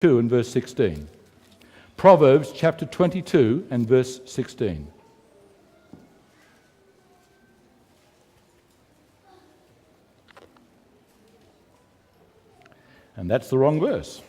2 and verse 16. Proverbs chapter 22 and verse 16. And that's the wrong verse.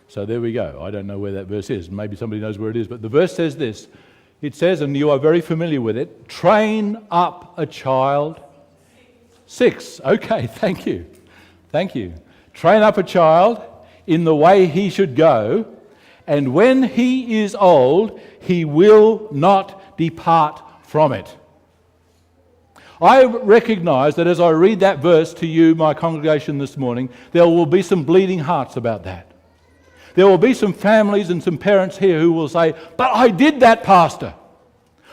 So there we go. I don't know where that verse is. Maybe somebody knows where it is. But the verse says this. It says, and you are very familiar with it, train up a child. 6. Okay, thank you. Thank you. Train up a child in the way he should go, and when he is old, he will not depart from it. I recognize that as I read that verse to you, my congregation, this morning, there will be some bleeding hearts about that. There will be some families and some parents here who will say, but I did that, Pastor.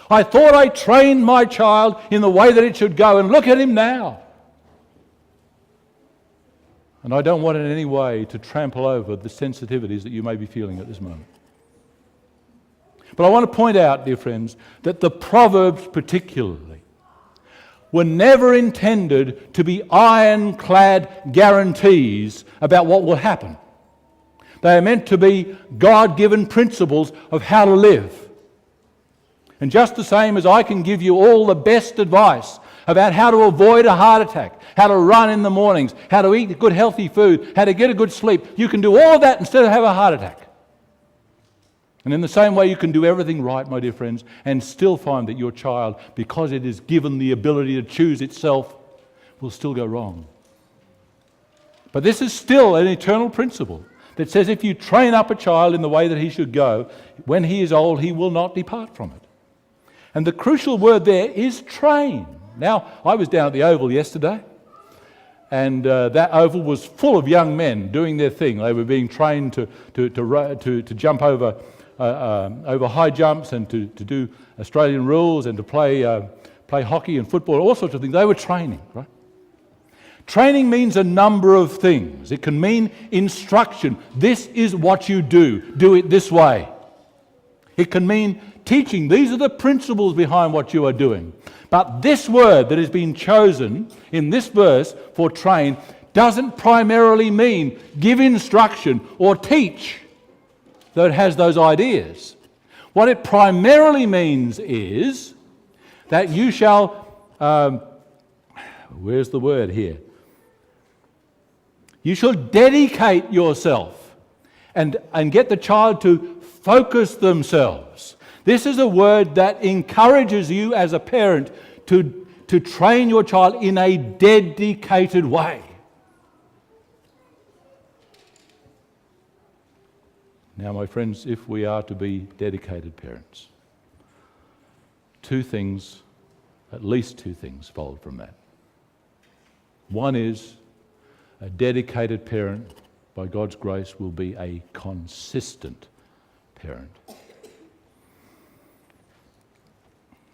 I thought I trained my child in the way that it should go, and look at him now. And I don't want in any way to trample over the sensitivities that you may be feeling at this moment. But I want to point out, dear friends, that the Proverbs particularly were never intended to be ironclad guarantees about what will happen. They are meant to be God-given principles of how to live. And just the same as I can give you all the best advice about how to avoid a heart attack, how to run in the mornings, how to eat good healthy food, how to get a good sleep, you can do all of that instead of have a heart attack. And in the same way, you can do everything right, my dear friends, and still find that your child, because it is given the ability to choose itself, will still go wrong. But this is still an eternal principle that says if you train up a child in the way that he should go, when he is old, he will not depart from it. And the crucial word there is train. Now, I was down at the Oval yesterday, and that Oval was full of young men doing their thing. They were being trained to jump over high jumps and to do Australian rules and to play hockey and football, all sorts of things. They were training, right? Training means a number of things. It can mean instruction. This is what you do. Do it this way. It can mean teaching. These are the principles behind what you are doing. But this word that has been chosen in this verse for train doesn't primarily mean give instruction or teach, though it has those ideas. What it primarily means is that you shall, where's the word here? You shall dedicate yourself and get the child to focus themselves. This is a word that encourages you as a parent to train your child in a dedicated way. Now, my friends, if we are to be dedicated parents, at least two things follow from that. One is a dedicated parent, by God's grace, will be a consistent parent.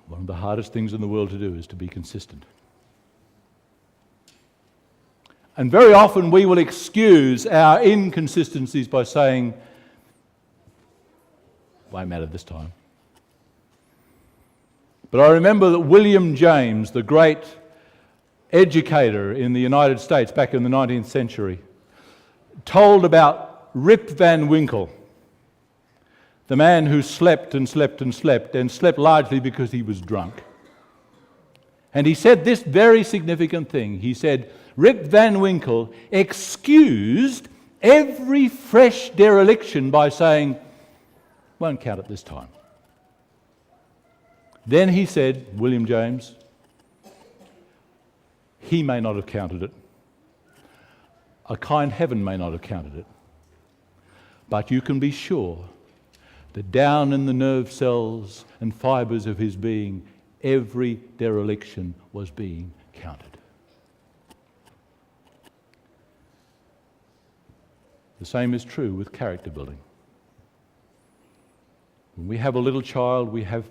One of the hardest things in the world to do is to be consistent. And very often we will excuse our inconsistencies by saying, won't matter this time. But I remember that William James, the great educator in the United States back in the 19th century, told about Rip Van Winkle, the man who slept and slept and slept, and slept largely because he was drunk. And he said this very significant thing. He said, Rip Van Winkle excused every fresh dereliction by saying, won't count it this time. Then he said, William James, he may not have counted it. A kind heaven may not have counted it. But you can be sure that down in the nerve cells and fibres of his being, every dereliction was being counted. The same is true with character building. When we have a little child, we have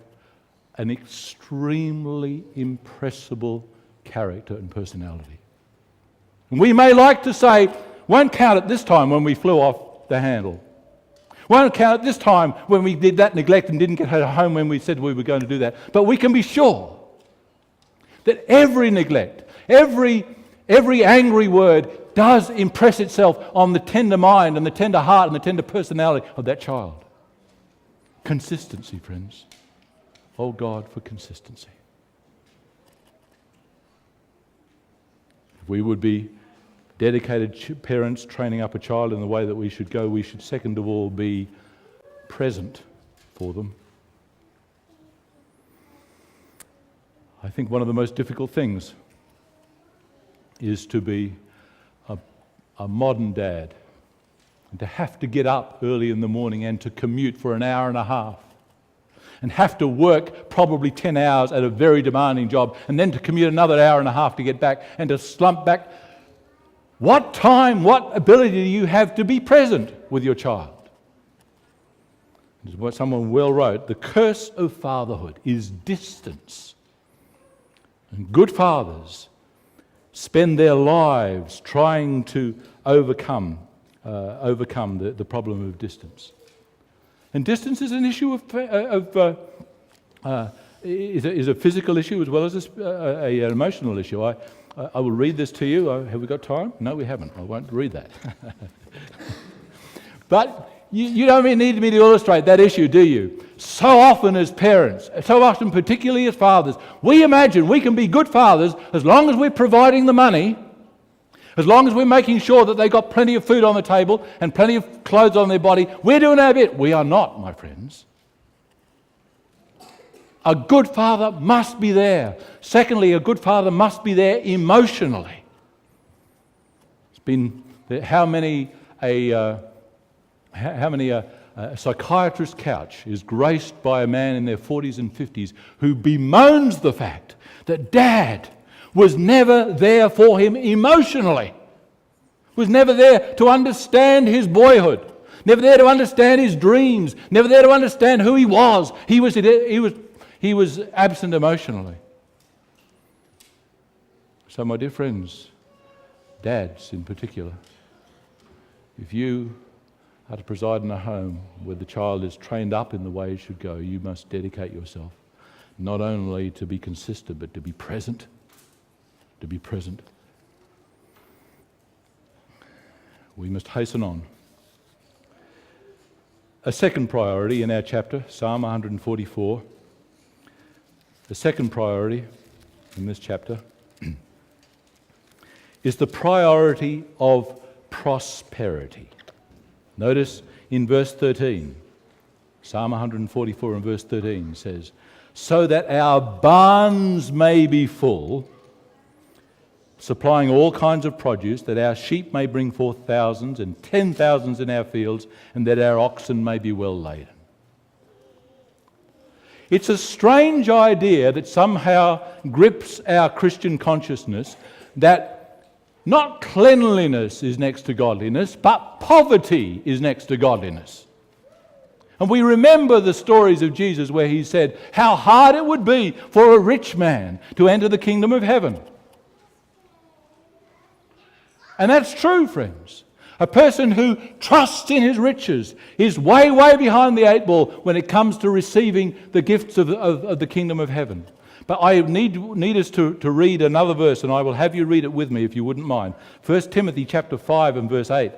an extremely impressible character and personality. And we may like to say, won't count it this time when we flew off the handle. Won't count it this time when we did that neglect and didn't get her home when we said we were going to do that. But we can be sure that every neglect, every angry word does impress itself on the tender mind and the tender heart and the tender personality of that child. Consistency, friends. Oh God, for consistency. If we would be dedicated parents training up a child in the way that we should go, we should second of all be present for them. I think one of the most difficult things is to be a modern dad and to have to get up early in the morning and to commute for an hour and a half and have to work probably 10 hours at a very demanding job and then to commute another hour and a half to get back and to slump back. What time, what ability do you have to be present with your child? This is what someone well wrote. The curse of fatherhood is distance. And good fathers spend their lives trying to overcome the problem of distance. And distance is an issue is a physical issue as well as an emotional issue. I will read this to you. Have we got time? No, we haven't. I won't read that. But you don't need me to illustrate that issue, do you? So often as parents, so often particularly as fathers, we imagine we can be good fathers as long as we're providing the money, as long as we're making sure that they've got plenty of food on the table and plenty of clothes on their body. We're doing our bit. We are not, my friends. A good father must be there. Secondly, a good father must be there emotionally. It's been how many a psychiatrist's couch is graced by a man in their 40s and 50s who bemoans the fact that dad was never there for him emotionally, was never there to understand his boyhood, never there to understand his dreams, never there to understand who he was. He was absent emotionally. So my dear friends, dads in particular, if you are to preside in a home where the child is trained up in the way it should go, you must dedicate yourself not only to be consistent, but to be present. To be present. We must hasten on. A second priority in our chapter, Psalm 144, the second priority in this chapter is the priority of prosperity. Notice in verse 13, Psalm 144 and verse 13 says, so that our barns may be full, supplying all kinds of produce, that our sheep may bring forth thousands and 10,000s in our fields, and that our oxen may be well laden. It's a strange idea that somehow grips our Christian consciousness that not cleanliness is next to godliness, but poverty is next to godliness. And we remember the stories of Jesus where he said how hard it would be for a rich man to enter the kingdom of heaven. And that's true, friends. A person who trusts in his riches is way, way behind the eight ball when it comes to receiving the gifts of the kingdom of heaven. But I need us to read another verse, and I will have you read it with me if you wouldn't mind. 1 Timothy chapter 5 and verse 8,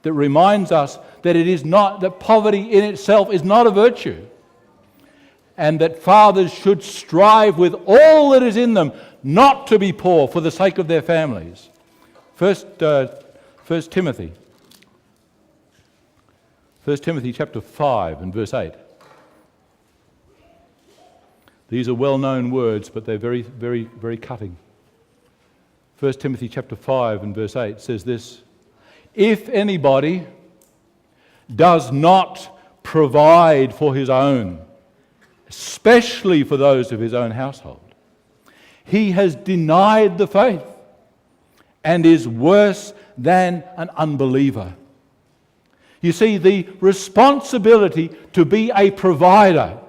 that reminds us that it is not, that poverty in itself is not a virtue, and that fathers should strive with all that is in them not to be poor for the sake of their families. First Timothy chapter 5 and verse 8. These are well-known words, but they're very, very, very cutting. 1 Timothy chapter 5 and verse 8 says this, if anybody does not provide for his own, especially for those of his own household, he has denied the faith and is worse than an unbeliever. You see, the responsibility to be a provider,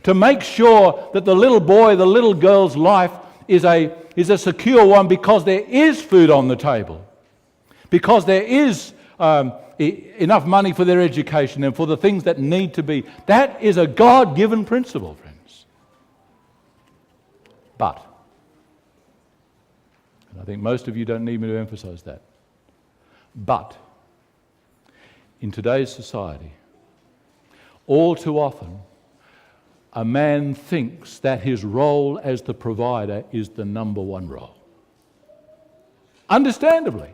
to make sure that the little boy, the little girl's life is a secure one because there is food on the table, because there is enough money for their education and for the things that need to be. That is a God-given principle, friends. But, and I think most of you don't need me to emphasize that, But in today's society, all too often, a man thinks that his role as the provider is the number one role. Understandably.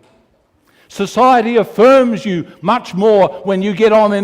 Society affirms you much more when you get on in